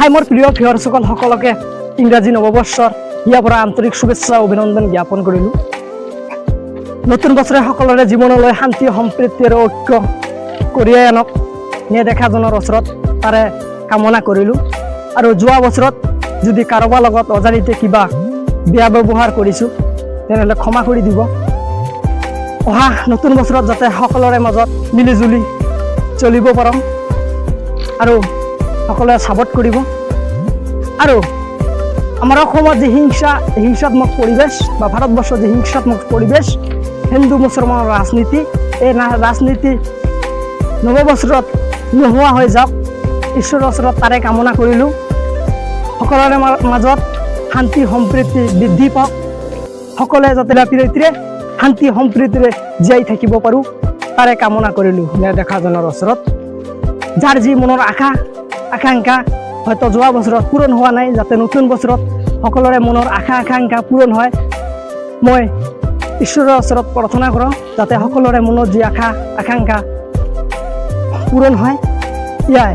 হাই মোৰ প্ৰিয় ভিউৱাৰসকল সকলোকে ইংৰাজী নৱবৰ্ষৰ ইয়াৰ পৰা আন্তৰিক শুভেচ্ছা অভিনন্দন জ্ঞাপন কৰিলোঁ। নতুন বছৰে সকলোৰে জীৱনলৈ শান্তি সম্প্ৰীতি আৰু ঐক্য কঢ়িয়াই আনক নেদেখাজনৰ ওচৰত তাৰে কামনা কৰিলোঁ। আৰু যোৱা বছৰত যদি কাৰোবাৰ লগত অজানিতে কিবা বেয়া ব্যৱহাৰ কৰিছোঁ তেনেহ'লে ক্ষমা কৰি দিব। অহা নতুন বছৰত যাতে সকলোৰে মাজত মিলিজুলি চলিব পাৰোঁ আৰু সকলোৱে ছাপোৰ্ট কৰিব। আৰু আমাৰ অসমত যি হিংসাত্মক পৰিৱেশ বা ভাৰতবৰ্ষৰ যি হিংসাত্মক পৰিৱেশ, হিন্দু মুছলমানৰ ৰাজনীতি, এই ৰাজনীতি নৱবছৰত নোহোৱা হৈ যাওক, ঈশ্বৰৰ ওচৰত তাৰে কামনা কৰিলোঁ। সকলোৰে মাজত শান্তি সম্প্ৰীতি বৃদ্ধি পাওক, সকলোৱে যাতে প্ৰীতিৰে শান্তি সম্প্ৰীতিৰে জীয়াই থাকিব পাৰোঁ তাৰে কামনা কৰিলোঁ নেদেখাজনৰ ওচৰত। যাৰ যি মনৰ আকাংক্ষা হয়তো যোৱা বছৰত পূৰণ হোৱা নাই, যাতে নতুন বছৰত সকলোৰে মনৰ আকাংক্ষা পূৰণ হয়, মই ঈশ্বৰৰ ওচৰত প্ৰাৰ্থনা কৰোঁ যাতে সকলোৰে মনৰ যি আকাংক্ষা পূৰণ হয়। ইয়াই